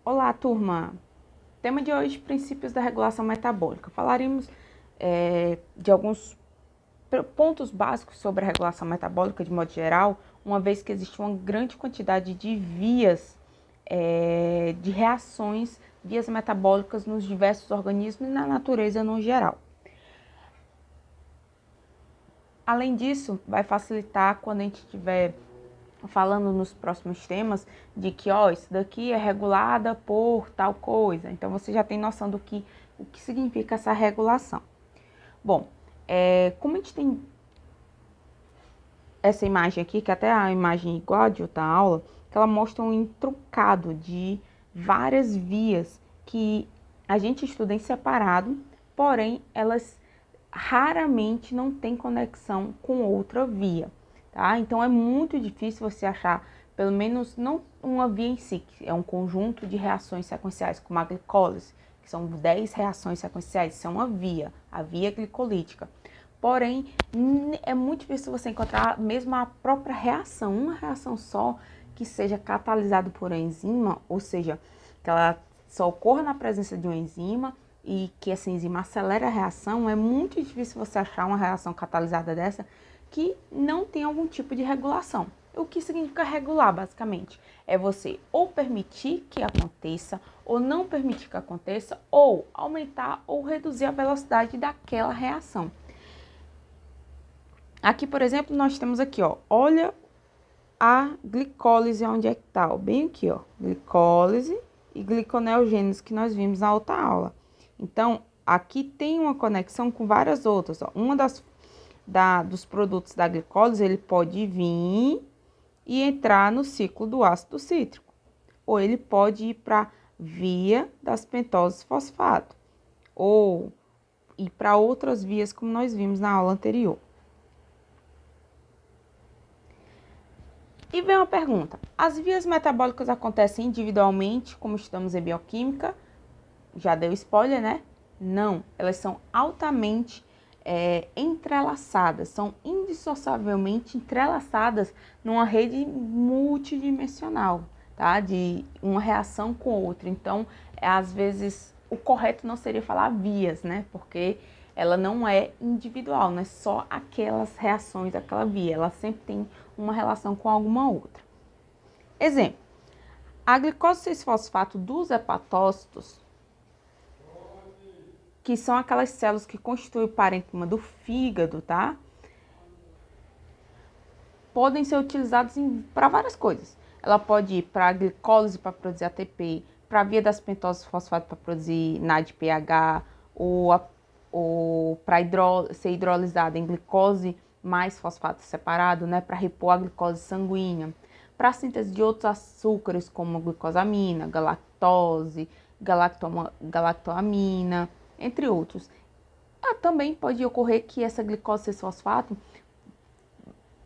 Olá, turma! Tema de hoje, princípios da regulação metabólica. Falaremos de alguns pontos básicos sobre a regulação metabólica de modo geral, uma vez que existe uma grande quantidade de vias de reações, vias metabólicas nos diversos organismos e na natureza no geral. Além disso, vai facilitar quando a gente estiver falando nos próximos temas de que, isso daqui é regulada por tal coisa. Então, você já tem noção o que significa essa regulação. Bom, como a gente tem essa imagem aqui, que até a imagem igual a de outra aula, que ela mostra um entrucado de várias vias que a gente estuda em separado, porém, elas raramente não têm conexão com outra via. Tá? Então é muito difícil você achar, pelo menos não uma via em si, que é um conjunto de reações sequenciais, como a glicólise, que são 10 reações sequenciais, isso é uma via, a via glicolítica. Porém, é muito difícil você encontrar mesmo a própria reação, uma reação só que seja catalisada por uma enzima, ou seja, que ela só ocorra na presença de uma enzima e que essa enzima acelera a reação. É muito difícil você achar uma reação catalisada dessa que não tem algum tipo de regulação. O que significa regular, basicamente? É você ou permitir que aconteça, ou não permitir que aconteça, ou aumentar ou reduzir a velocidade daquela reação. Aqui, por exemplo, nós temos aqui, olha a glicólise, onde é que tá, bem aqui, glicólise e gliconeogênese que nós vimos na outra aula. Então, aqui tem uma conexão com várias outras, uma dos produtos da glicólise, ele pode vir e entrar no ciclo do ácido cítrico, ou ele pode ir para via das pentoses fosfato, ou ir para outras vias, como nós vimos na aula anterior. E vem uma pergunta: as vias metabólicas acontecem individualmente, como estudamos em bioquímica? Já deu spoiler, né? Não, elas são altamente entrelaçadas, são indissociavelmente entrelaçadas numa rede multidimensional, tá? De uma reação com outra. Então, às vezes, o correto não seria falar vias, né? Porque ela não é individual, não é só aquelas reações daquela via, ela sempre tem uma relação com alguma outra. Exemplo: a glicose 6-fosfato dos hepatócitos, que são aquelas células que constituem o parênquima do fígado, tá? Podem ser utilizadas para várias coisas. Ela pode ir para a glicólise para produzir ATP, para a via das pentoses fosfato para produzir NADPH, ou para ser hidrolisada em glicose mais fosfato separado, né? Para repor a glicose sanguínea. Para a síntese de outros açúcares, como a glucosamina, galactose, galactoamina, entre outros. Também pode ocorrer que essa glicose 6-fosfato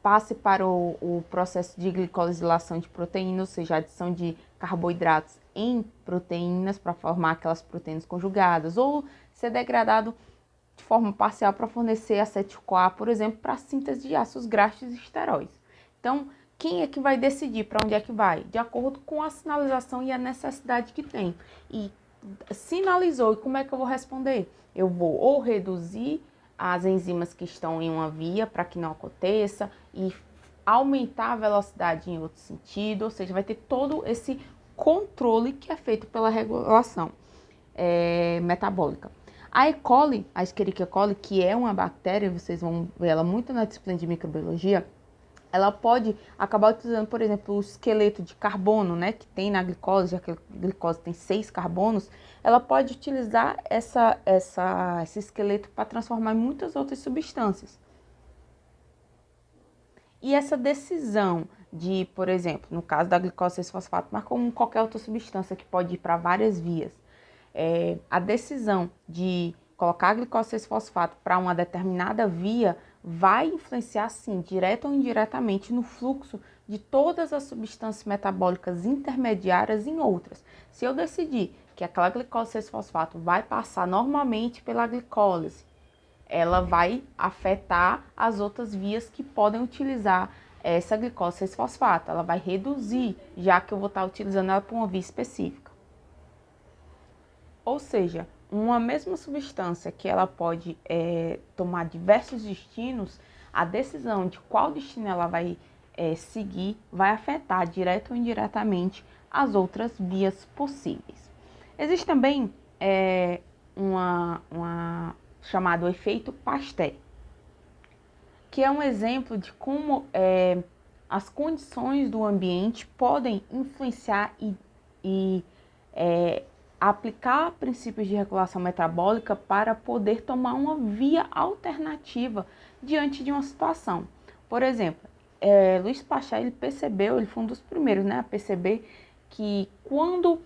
passe para o processo de glicosilação de proteínas, ou seja, a adição de carboidratos em proteínas para formar aquelas proteínas conjugadas, ou ser degradado de forma parcial para fornecer acetil-CoA, por exemplo, para a síntese de ácidos graxos e esteróis. Então, quem é que vai decidir para onde é que vai? De acordo com a sinalização e a necessidade que tem. E sinalizou, e como é que eu vou responder? Eu vou ou reduzir as enzimas que estão em uma via para que não aconteça e aumentar a velocidade em outro sentido, ou seja, vai ter todo esse controle que é feito pela regulação metabólica. A E. coli, a Escherichia coli, que é uma bactéria, vocês vão ver ela muito na disciplina de microbiologia, ela pode acabar utilizando, por exemplo, o esqueleto de carbono, né, que tem na glicose, já que a glicose tem 6 carbonos, ela pode utilizar esse esqueleto para transformar em muitas outras substâncias. E essa decisão de, por exemplo, no caso da glicose 6-fosfato, mas como qualquer outra substância que pode ir para várias vias, a decisão de colocar a glicose 6-fosfato para uma determinada via vai influenciar, sim, direta ou indiretamente, no fluxo de todas as substâncias metabólicas intermediárias em outras. Se eu decidir que aquela glicose 6-fosfato vai passar normalmente pela glicólise, ela vai afetar as outras vias que podem utilizar essa glicose 6-fosfato. Ela vai reduzir, já que eu vou estar utilizando ela para uma via específica. Ou seja, uma mesma substância que ela pode tomar diversos destinos, a decisão de qual destino ela vai seguir vai afetar direto ou indiretamente as outras vias possíveis. Existe também uma chamado efeito Pasteur, que é um exemplo de como as condições do ambiente podem influenciar e aplicar princípios de regulação metabólica para poder tomar uma via alternativa diante de uma situação. Por exemplo, Luiz Pasteur, ele foi um dos primeiros, né, a perceber que quando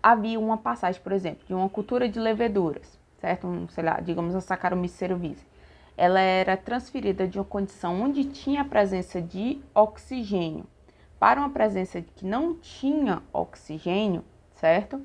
havia uma passagem, por exemplo, de uma cultura de leveduras, certo? Sei lá, digamos a Saccharomyces cerevisiae. Ela era transferida de uma condição onde tinha a presença de oxigênio para uma presença que não tinha oxigênio, certo?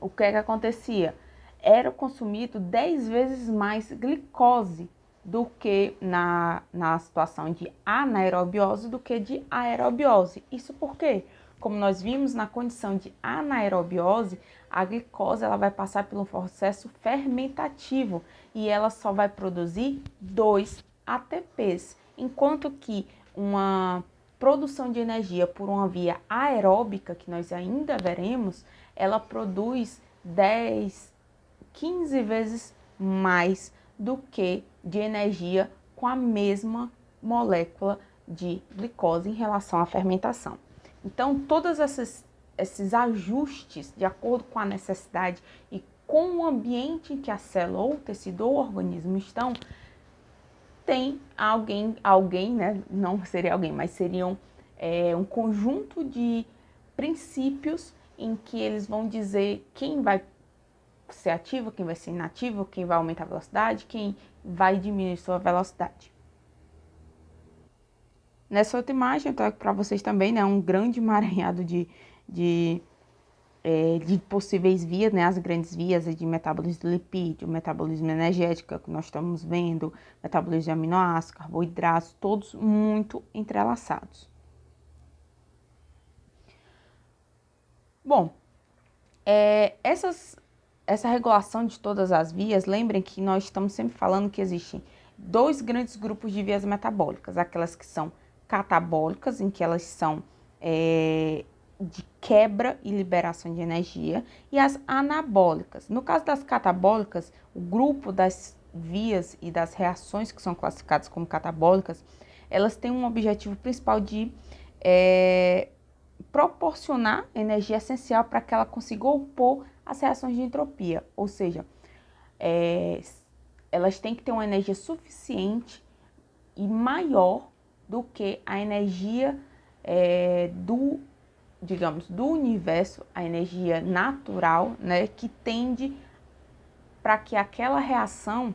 O que é que acontecia? Era consumido 10 vezes mais glicose do que na situação de anaerobiose do que de aerobiose. Isso por quê? Como nós vimos na condição de anaerobiose, a glicose ela vai passar por um processo fermentativo e ela só vai produzir 2 ATPs, enquanto que uma produção de energia por uma via aeróbica, que nós ainda veremos, ela produz 10, 15 vezes mais do que de energia com a mesma molécula de glicose em relação à fermentação. Então, todos esses ajustes de acordo com a necessidade e com o ambiente em que a célula ou o tecido ou o organismo estão, tem alguém, né? Não seria alguém, mas seriam um conjunto de princípios em que eles vão dizer quem vai ser ativo, quem vai ser inativo, quem vai aumentar a velocidade, quem vai diminuir sua velocidade. Nessa outra imagem, eu trago para vocês também, né, um grande emaranhado de possíveis vias, né, as grandes vias de metabolismo de lipídio, metabolismo energético, que nós estamos vendo, metabolismo de aminoácidos, carboidratos, todos muito entrelaçados. Bom, essa regulação de todas as vias, lembrem que nós estamos sempre falando que existem 2 grandes grupos de vias metabólicas, aquelas que são catabólicas, em que elas são de quebra e liberação de energia, e as anabólicas. No caso das catabólicas, o grupo das vias e das reações que são classificadas como catabólicas, elas têm um objetivo principal de proporcionar energia essencial para que ela consiga opor as reações de entropia, ou seja, elas têm que ter uma energia suficiente e maior do que a energia do universo, a energia natural, né, que tende para que aquela reação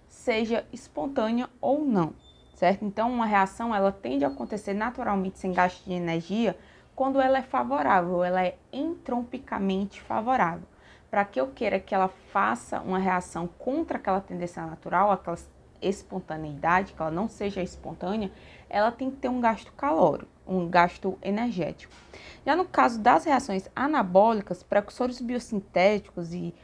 seja espontânea ou não, certo? Então, uma reação, ela tende a acontecer naturalmente sem gasto de energia quando ela é favorável, ela é entropicamente favorável. Para que eu queira que ela faça uma reação contra aquela tendência natural, aquela espontaneidade, que ela não seja espontânea, ela tem que ter um gasto calórico, um gasto energético. Já no caso das reações anabólicas, precursores biosintéticos e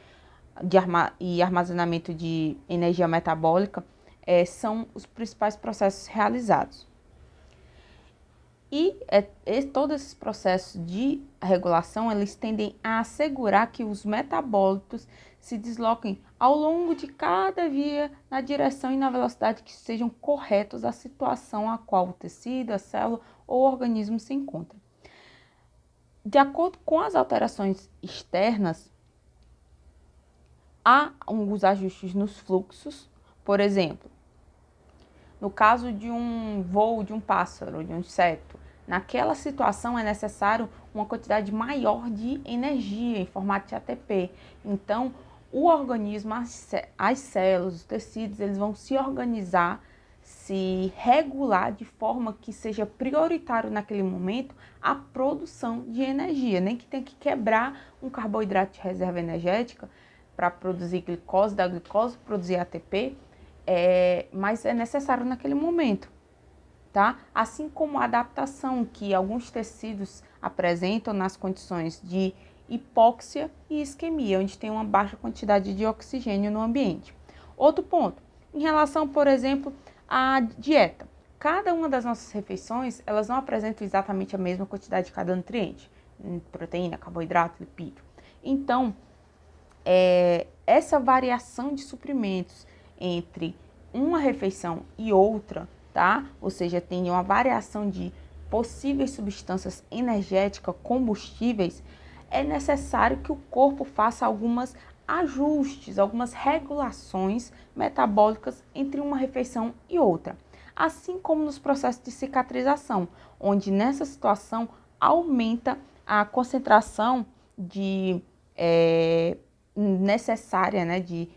armazenamento de energia metabólica são os principais processos realizados. E todos esses processos de regulação, eles tendem a assegurar que os metabólitos se desloquem ao longo de cada via na direção e na velocidade que sejam corretos à situação a qual o tecido, a célula ou o organismo se encontra. De acordo com as alterações externas, há alguns ajustes nos fluxos, por exemplo, no caso de um voo de um pássaro, de um inseto, naquela situação é necessário uma quantidade maior de energia em formato de ATP. Então, o organismo, as células, os tecidos, eles vão se organizar, se regular de forma que seja prioritário naquele momento a produção de energia. Nem que tenha que quebrar um carboidrato de reserva energética para produzir glicose, da glicose produzir ATP, mas é necessário naquele momento. tá? Assim como a adaptação que alguns tecidos apresentam nas condições de hipóxia e isquemia, onde tem uma baixa quantidade de oxigênio no ambiente. Outro ponto, em relação, por exemplo, à dieta. Cada uma das nossas refeições, elas não apresentam exatamente a mesma quantidade de cada nutriente, proteína, carboidrato, lipídio. Então, essa variação de suprimentos entre uma refeição e outra, tá? Ou seja, tem uma variação de possíveis substâncias energéticas, combustíveis, é necessário que o corpo faça algumas ajustes, algumas regulações metabólicas entre uma refeição e outra. Assim como nos processos de cicatrização, onde nessa situação aumenta a concentração de necessária, né, de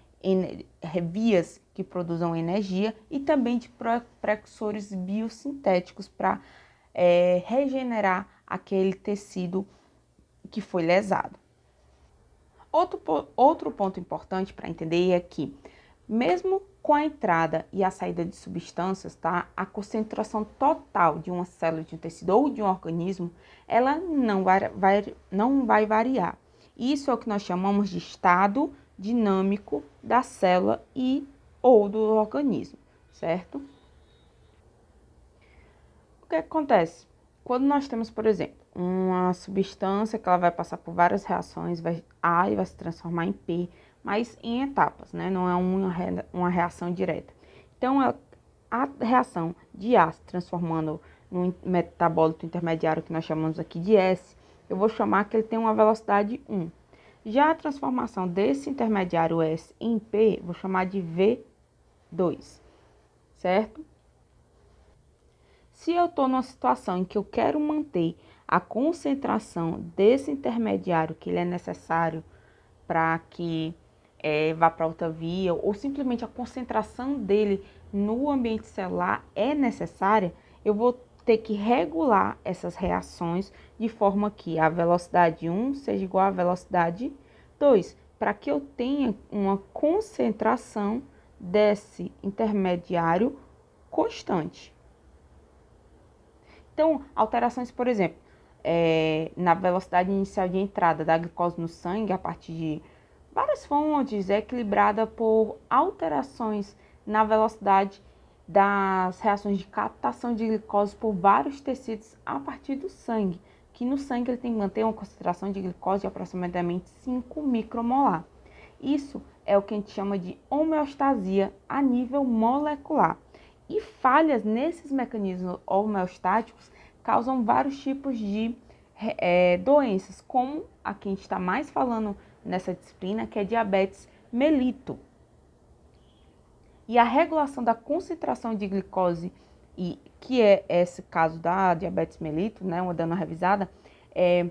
vias que produzam energia e também de precursores biosintéticos para regenerar aquele tecido que foi lesado. Outro ponto importante para entender é que, mesmo com a entrada e a saída de substâncias, tá, a concentração total de uma célula de um tecido ou de um organismo, ela não vai variar. Isso é o que nós chamamos de estado dinâmico da célula ou do organismo, certo? O que acontece? Quando nós temos, por exemplo, uma substância que ela vai passar por várias reações, A e vai se transformar em P, mas em etapas, né? Não é uma reação direta. Então, a reação de A se transformando num metabólito intermediário que nós chamamos aqui de S, eu vou chamar que ele tem uma velocidade 1. Já a transformação desse intermediário S em P, vou chamar de V2, certo? Se eu estou numa situação em que eu quero manter a concentração desse intermediário, que ele é necessário para que vá para outra via, ou simplesmente a concentração dele no ambiente celular é necessária, eu vou ter que regular essas reações de forma que a velocidade 1 seja igual à velocidade 2, para que eu tenha uma concentração desse intermediário constante. Então, alterações, por exemplo, na velocidade inicial de entrada da glicose no sangue, a partir de várias fontes, é equilibrada por alterações na velocidade das reações de captação de glicose por vários tecidos a partir do sangue, que no sangue ele tem que manter uma concentração de glicose de aproximadamente 5 micromolar. Isso é o que a gente chama de homeostasia a nível molecular. E falhas nesses mecanismos homeostáticos causam vários tipos de doenças, como a que a gente está mais falando nessa disciplina, que é diabetes mellitus. E a regulação da concentração de glicose, e que é esse caso da diabetes mellitus, né, dando uma revisada, é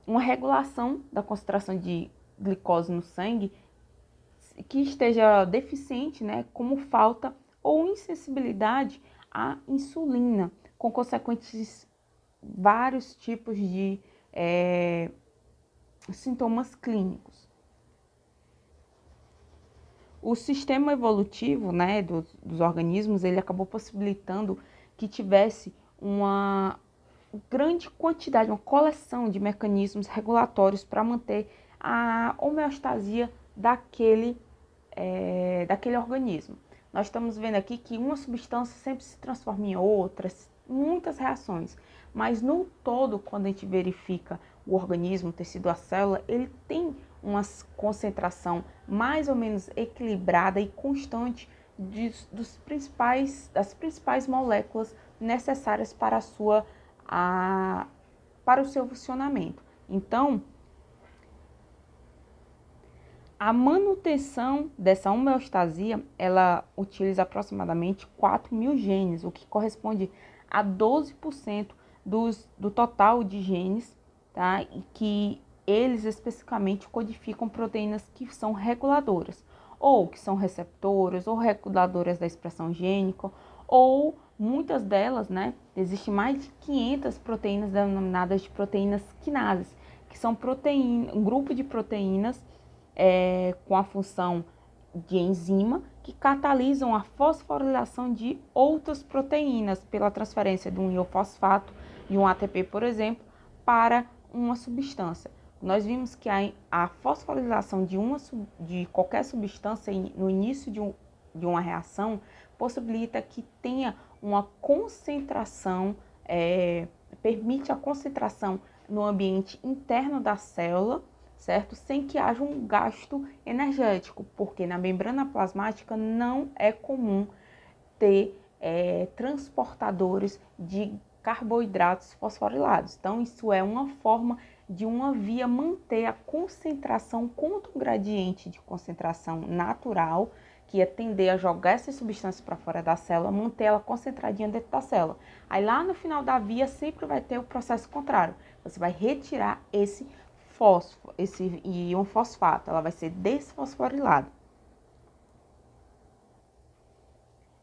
uma regulação da concentração de glicose no sangue que esteja deficiente, né, como falta ou insensibilidade à insulina, com consequentes vários tipos de sintomas clínicos. O sistema evolutivo, né, dos organismos, ele acabou possibilitando que tivesse uma grande quantidade, uma coleção de mecanismos regulatórios para manter a homeostasia daquele organismo. Nós estamos vendo aqui que uma substância sempre se transforma em outras, muitas reações, mas no todo, quando a gente verifica o organismo, o tecido, a célula, ele tem uma concentração mais ou menos equilibrada e constante das principais moléculas necessárias para o seu funcionamento. Então, a manutenção dessa homeostasia, ela utiliza aproximadamente 4.000 genes, o que corresponde a 12% do total de genes, tá? E que eles especificamente codificam proteínas que são reguladoras, ou que são receptoras, ou reguladoras da expressão gênica, ou muitas delas, né? Existem mais de 500 proteínas denominadas de proteínas quinases, que são um grupo de proteínas com a função de enzima que catalisam a fosforilação de outras proteínas pela transferência de um iofosfato, de um ATP, por exemplo, para uma substância. Nós vimos que a fosforilação de qualquer substância no início de uma reação possibilita que tenha uma concentração, permite a concentração no ambiente interno da célula, certo? Sem que haja um gasto energético, porque na membrana plasmática não é comum ter transportadores de carboidratos fosforilados. Então, isso é uma forma de uma via manter a concentração contra um gradiente de concentração natural, que ia tender a jogar essas substâncias para fora da célula, manter ela concentradinha dentro da célula. Aí lá no final da via sempre vai ter o processo contrário. Você vai retirar esse fósforo, esse íon fosfato, ela vai ser desfosforilada.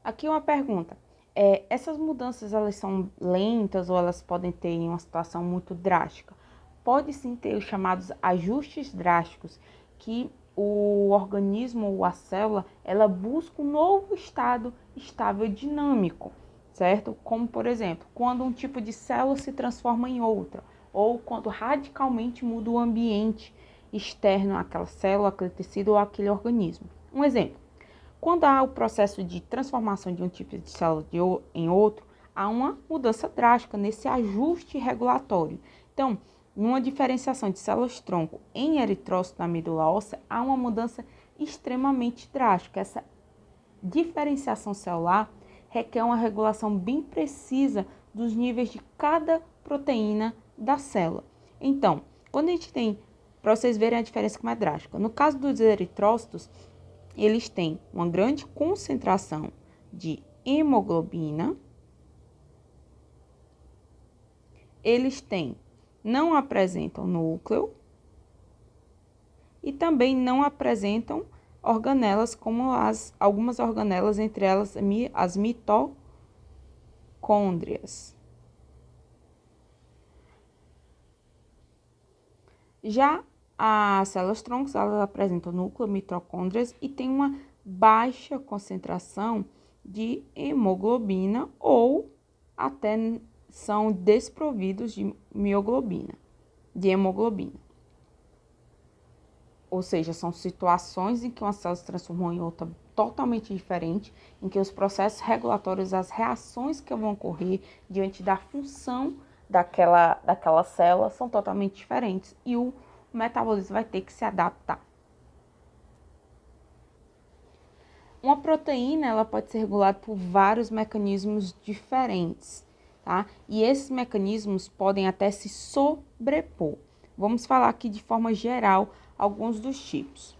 Aqui uma pergunta. Essas mudanças, elas são lentas ou elas podem ter em uma situação muito drástica? Pode sim ter os chamados ajustes drásticos, que o organismo ou a célula, ela busca um novo estado estável dinâmico, certo? Como, por exemplo, quando um tipo de célula se transforma em outra, ou quando radicalmente muda o ambiente externo àquela célula, aquele tecido ou aquele organismo. Um exemplo. Quando há o processo de transformação de um tipo de célula em outro, há uma mudança drástica nesse ajuste regulatório. Então, numa diferenciação de células-tronco em eritrócito na medula óssea, há uma mudança extremamente drástica. Essa diferenciação celular requer uma regulação bem precisa dos níveis de cada proteína da célula. Então, quando a gente tem, para vocês verem a diferença como é drástica, no caso dos eritrócitos, eles têm uma grande concentração de hemoglobina, não apresentam núcleo e também não apresentam organelas, como algumas organelas, entre elas as mitocôndrias. Já as células-troncos, elas apresentam núcleo, mitocôndrias e tem uma baixa concentração de hemoglobina ou até são desprovidos de hemoglobina. Ou seja, são situações em que uma célula se transformou em outra totalmente diferente, em que os processos regulatórios, as reações que vão ocorrer diante da função daquela célula são totalmente diferentes e o metabolismo vai ter que se adaptar. Uma proteína, ela pode ser regulada por vários mecanismos diferentes, tá? E esses mecanismos podem até se sobrepor. Vamos falar aqui de forma geral alguns dos tipos.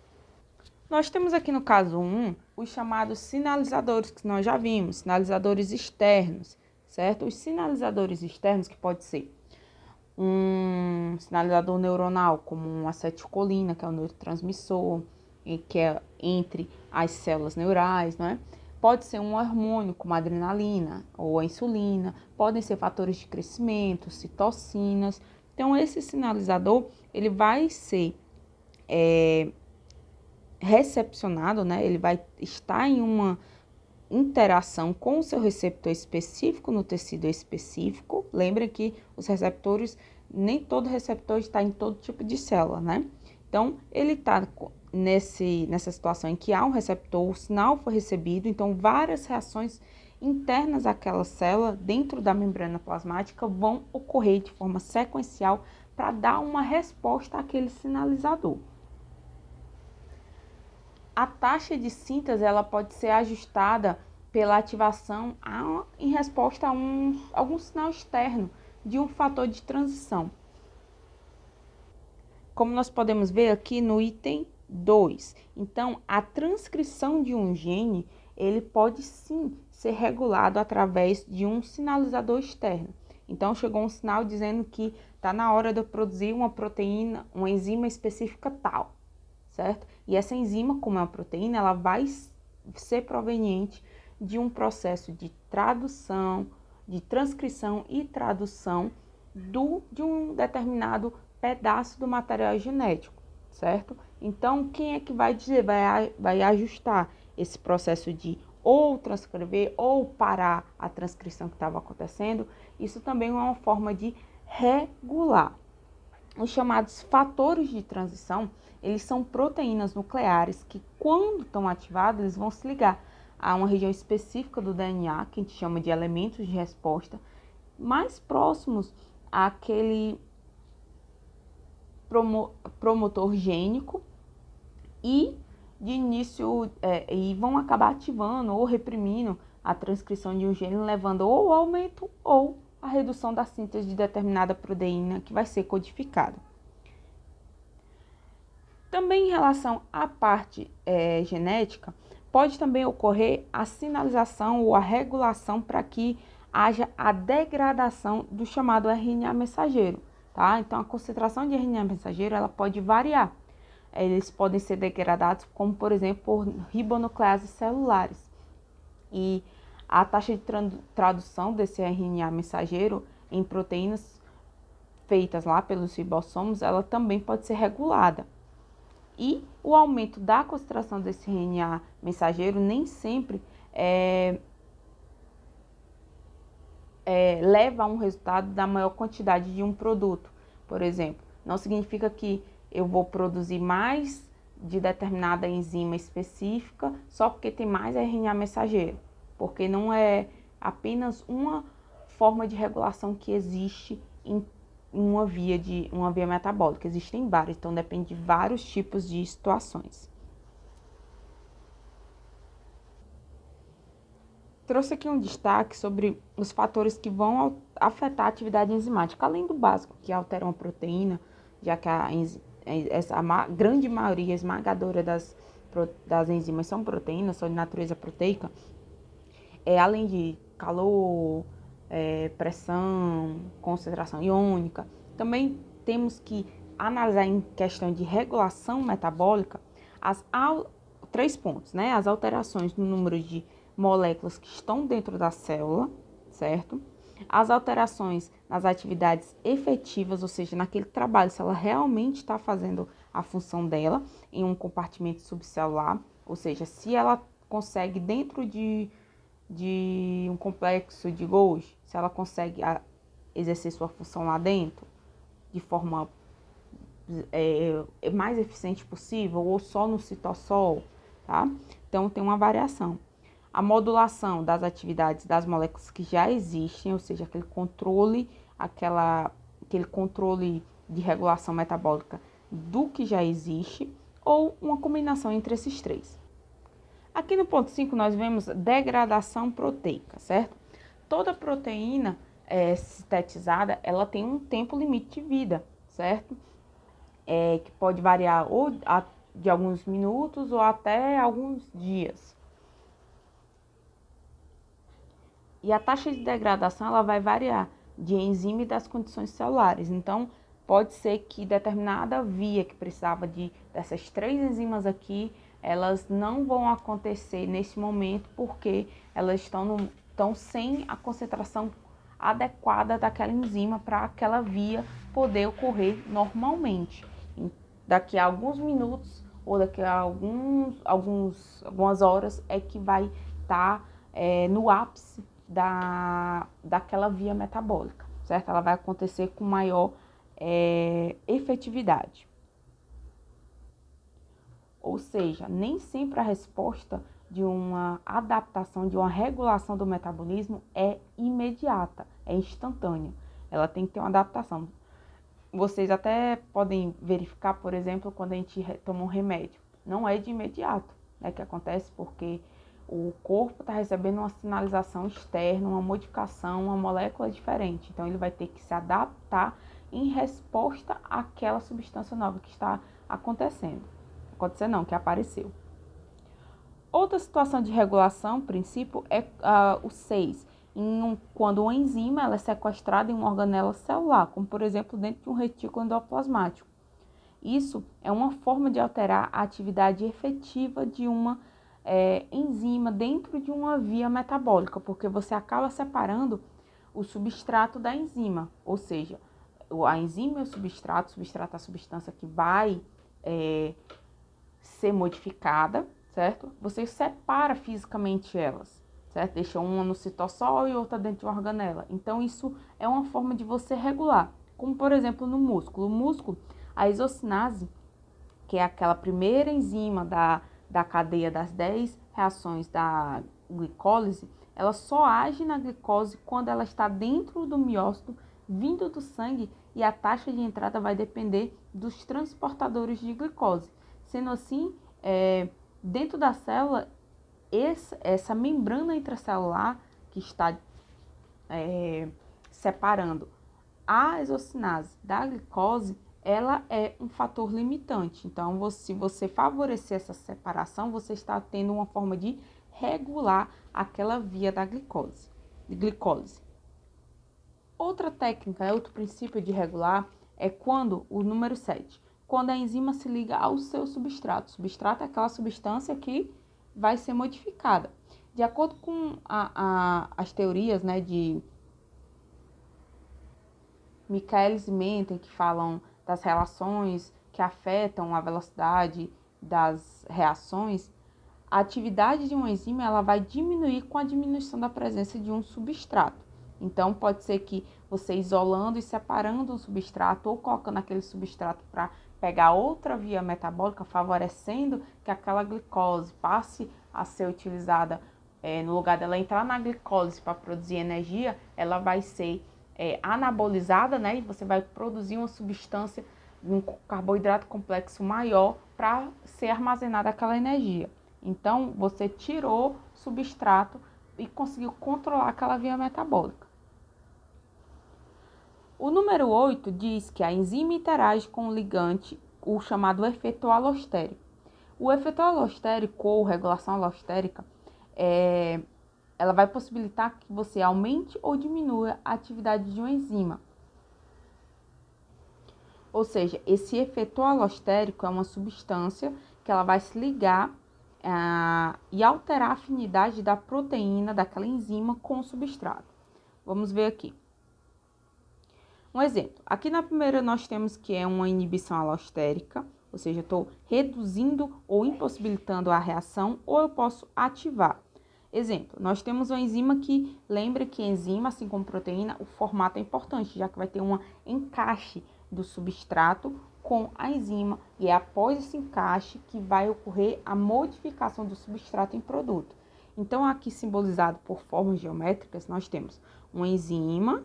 Nós temos aqui no caso 1 os chamados sinalizadores, que nós já vimos, sinalizadores externos, certo? Os sinalizadores externos, que pode ser um sinalizador neuronal, como uma acetilcolina, que é o neurotransmissor, que é entre as células neurais, não é? Pode ser um hormônio, como a adrenalina ou a insulina, podem ser fatores de crescimento, citocinas. Então, esse sinalizador, ele vai ser recepcionado, né? Ele vai estar em uma interação com o seu receptor específico no tecido específico. Lembra que os receptores, nem todo receptor está em todo tipo de célula, né? Então, ele está nessa situação em que há um receptor, o sinal foi recebido, então várias reações internas àquela célula dentro da membrana plasmática vão ocorrer de forma sequencial para dar uma resposta àquele sinalizador. A taxa de síntese, ela pode ser ajustada pela ativação em resposta a algum sinal externo de um fator de transição. Como nós podemos ver aqui no item 2. Então, a transcrição de um gene, ele pode sim ser regulado através de um sinalizador externo. Então, chegou um sinal dizendo que está na hora de eu produzir uma proteína, uma enzima específica tal, certo? E essa enzima, como é uma proteína, ela vai ser proveniente de um processo de tradução, de transcrição e tradução de um determinado pedaço do material genético. certo? Então, quem é que vai dizer, vai ajustar esse processo de ou transcrever ou parar a transcrição que estava acontecendo? Isso também é uma forma de regular. Os chamados fatores de transição, eles são proteínas nucleares que, quando estão ativadas, eles vão se ligar a uma região específica do DNA, que a gente chama de elementos de resposta, mais próximos àquele promotor gênico e de início e vão acabar ativando ou reprimindo a transcrição de um gene, levando ou ao aumento ou à redução da síntese de determinada proteína que vai ser codificada. Também em relação à parte genética, pode também ocorrer a sinalização ou a regulação para que haja a degradação do chamado RNA mensageiro, tá? Então, a concentração de RNA mensageiro, ela pode variar. Eles podem ser degradados, como por exemplo, por ribonucleases celulares. E a taxa de tradução desse RNA mensageiro em proteínas feitas lá pelos ribossomos, ela também pode ser regulada. E o aumento da concentração desse RNA mensageiro nem sempre leva a um resultado da maior quantidade de um produto. Por exemplo, não significa que eu vou produzir mais de determinada enzima específica só porque tem mais RNA mensageiro, porque não é apenas uma forma de regulação que existe em uma via metabólica, existem várias, então depende de vários tipos de situações. Trouxe aqui um destaque sobre os fatores que vão afetar a atividade enzimática, além do básico, que alteram a proteína, já que a grande maioria esmagadora das enzimas são proteínas, são de natureza proteica, além de calor, pressão, concentração iônica, também temos que analisar em questão de regulação metabólica 3 pontos, né? As alterações no número de moléculas que estão dentro da célula, certo? As alterações nas atividades efetivas, ou seja, naquele trabalho, se ela realmente está fazendo a função dela em um compartimento subcelular, ou seja, se ela consegue dentro de um complexo de Golgi, se ela consegue exercer sua função lá dentro de forma mais eficiente possível ou só no citossol, tá? Então tem uma variação. A modulação das atividades das moléculas que já existem, ou seja, aquele controle de regulação metabólica do que já existe, ou uma combinação entre esses três. Aqui no ponto 5 nós vemos degradação proteica, certo? Toda proteína sintetizada, ela tem um tempo limite de vida, certo? Que pode variar ou de alguns minutos ou até alguns dias. E a taxa de degradação ela vai variar de enzima e das condições celulares. Então, pode ser que determinada via que precisava dessas 3 enzimas aqui, elas não vão acontecer nesse momento porque elas estão sem a concentração adequada daquela enzima para aquela via poder ocorrer normalmente. Daqui a alguns minutos ou daqui a algumas horas é que vai estar no ápice daquela via metabólica, certo? Ela vai acontecer com maior efetividade. Ou seja, nem sempre a resposta de uma adaptação, de uma regulação do metabolismo é imediata, é instantânea. Ela tem que ter uma adaptação. Vocês até podem verificar, por exemplo, quando a gente toma um remédio. Não é de imediato, né, que acontece porque o corpo está recebendo uma sinalização externa, uma modificação, uma molécula diferente. Então, ele vai ter que se adaptar em resposta àquela substância nova que está acontecendo. Acontecendo não, que apareceu. Outra situação de regulação, princípio, é o 6. Quando uma enzima ela é sequestrada em uma organela celular, como por exemplo dentro de um retículo endoplasmático. Isso é uma forma de alterar a atividade efetiva de uma enzima dentro de uma via metabólica, porque você acaba separando o substrato da enzima, ou seja, a enzima e o substrato é a substância que vai ser modificada, certo? Você separa fisicamente elas, certo? Deixa uma no citossol e outra dentro de uma organela. Então, isso é uma forma de você regular. Como, por exemplo, no músculo. O músculo, a isocinase, que é aquela primeira enzima da cadeia das 10 reações da glicólise, ela só age na glicose quando ela está dentro do miócito, vindo do sangue, e a taxa de entrada vai depender dos transportadores de glicose. Sendo assim, dentro da célula, essa membrana intracelular que está separando a isocinase da glicose, ela é um fator limitante. Então, se você favorecer essa separação, você está tendo uma forma de regular aquela via da glicose. Outra técnica, outro princípio de regular é quando, o número 7, quando a enzima se liga ao seu substrato. O substrato é aquela substância que vai ser modificada. De acordo com as teorias, né, de Michaelis e Menten, que falam das relações que afetam a velocidade das reações, a atividade de uma enzima ela vai diminuir com a diminuição da presença de um substrato. Então, pode ser que você isolando e separando um substrato ou colocando aquele substrato para pegar outra via metabólica, favorecendo que aquela glicose passe a ser utilizada, no lugar dela entrar na glicose para produzir energia, ela vai ser anabolizada, né? E você vai produzir uma substância, um carboidrato complexo maior para ser armazenada aquela energia. Então, você tirou substrato e conseguiu controlar aquela via metabólica. O número 8 diz que a enzima interage com o ligante, o chamado efeito alostérico. O efeito alostérico ou regulação alostérica ela vai possibilitar que você aumente ou diminua a atividade de uma enzima. Ou seja, esse efeito alostérico é uma substância que ela vai se ligar e alterar a afinidade da proteína daquela enzima com o substrato. Vamos ver aqui. Um exemplo. Aqui na primeira nós temos que é uma inibição alostérica, ou seja, eu estou reduzindo ou impossibilitando a reação, ou eu posso ativar. Exemplo, nós temos uma enzima que, lembra que enzima, assim como proteína, o formato é importante, já que vai ter um encaixe do substrato com a enzima, e é após esse encaixe que vai ocorrer a modificação do substrato em produto. Então, aqui simbolizado por formas geométricas, nós temos uma enzima.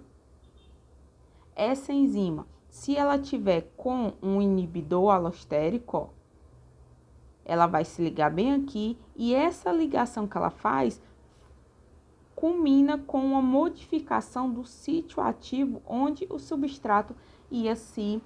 Essa enzima, se ela tiver com um inibidor alostérico, ó, ela vai se ligar bem aqui, e essa ligação que ela faz culmina com uma modificação do sítio ativo onde o substrato ia se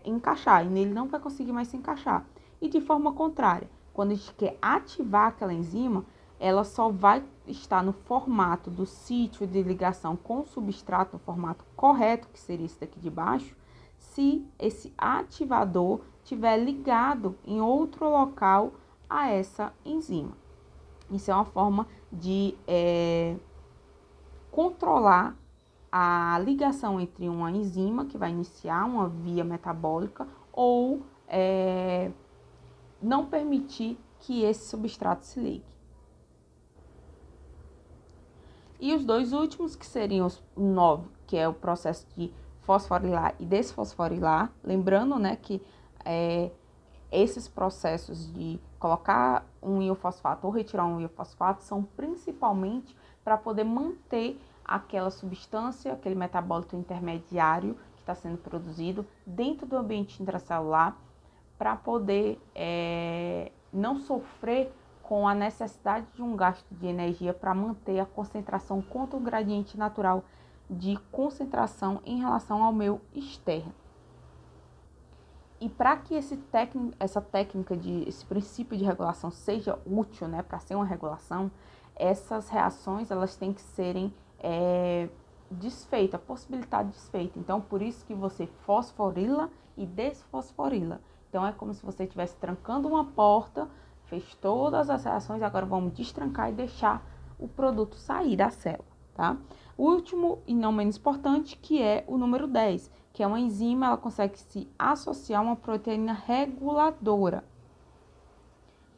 encaixar, e nele não vai conseguir mais se encaixar. E de forma contrária, quando a gente quer ativar aquela enzima, ela só vai estar no formato do sítio de ligação com o substrato, no formato correto, que seria esse daqui de baixo, se esse ativador estiver ligado em outro local a essa enzima. Isso é uma forma de controlar a ligação entre uma enzima, que vai iniciar uma via metabólica, ou não permitir que esse substrato se ligue. E os dois últimos, que seriam os 9, que é o processo de fosforilar e desfosforilar. Lembrando, né, que esses processos de colocar um iofosfato ou retirar um iofosfato são principalmente para poder manter aquela substância, aquele metabólito intermediário que está sendo produzido dentro do ambiente intracelular, para poder não sofrer com a necessidade de um gasto de energia para manter a concentração contra o gradiente natural de concentração em relação ao meio externo. E para que esse princípio de regulação seja útil, né, para ser uma regulação, essas reações elas têm que serem desfeitas, possibilidade desfeita. Então, por isso que você fosforila e desfosforila. Então, é como se você estivesse trancando uma porta, fez todas as reações, agora vamos destrancar e deixar o produto sair da célula, tá? O último e não menos importante, que é o número 10, que é uma enzima, ela consegue se associar a uma proteína reguladora.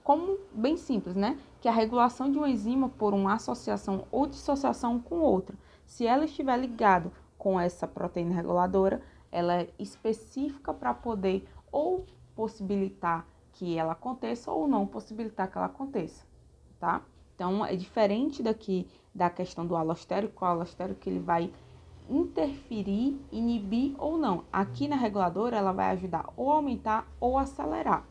Como bem simples, né? Que a regulação de uma enzima por uma associação ou dissociação com outra. Se ela estiver ligada com essa proteína reguladora, ela é específica para poder ou possibilitar que ela aconteça ou não possibilitar que ela aconteça, tá? Então, é diferente daqui da questão do alostérico. O alostérico ele vai interferir, inibir ou não. Aqui na reguladora, ela vai ajudar ou a aumentar ou acelerar.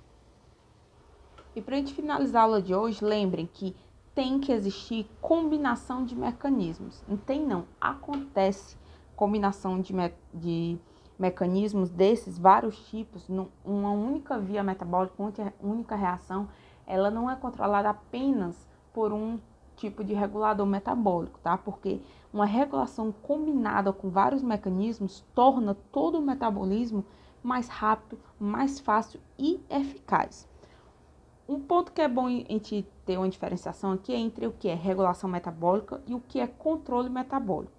E para a gente finalizar a aula de hoje, lembrem que tem que existir combinação de mecanismos. Não tem não, acontece combinação de mecanismos desses vários tipos, uma única via metabólica, uma única reação, ela não é controlada apenas por um tipo de regulador metabólico, tá? Porque uma regulação combinada com vários mecanismos torna todo o metabolismo mais rápido, mais fácil e eficaz. Um ponto que é bom a gente ter uma diferenciação aqui é entre o que é regulação metabólica e o que é controle metabólico.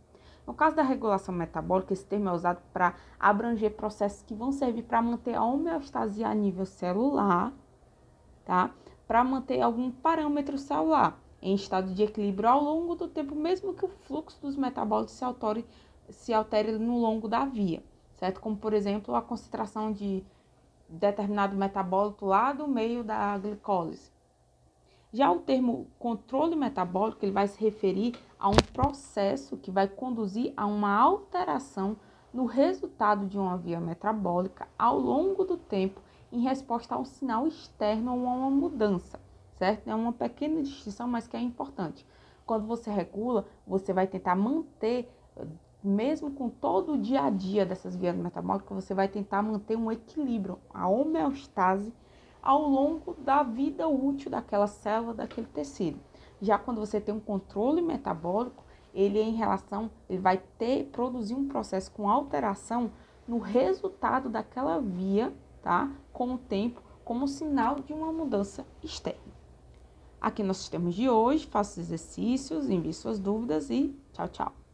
No caso da regulação metabólica, esse termo é usado para abranger processos que vão servir para manter a homeostase a nível celular, tá? Para manter algum parâmetro celular em estado de equilíbrio ao longo do tempo, mesmo que o fluxo dos metabólitos se altere no longo da via, certo? Como, por exemplo, a concentração de determinado metabólito lá do meio da glicólise. Já o termo controle metabólico, ele vai se referir a um processo que vai conduzir a uma alteração no resultado de uma via metabólica ao longo do tempo em resposta a um sinal externo ou a uma mudança, certo? É uma pequena distinção, mas que é importante. Quando você regula, você vai tentar manter, mesmo com todo o dia a dia dessas vias metabólicas, você vai tentar manter um equilíbrio, a homeostase ao longo da vida útil daquela célula, daquele tecido. Já quando você tem um controle metabólico, ele vai produzir um processo com alteração no resultado daquela via, tá? Com o tempo, como sinal de uma mudança externa. Aqui nós temos de hoje, faça os exercícios, envie suas dúvidas e tchau, tchau.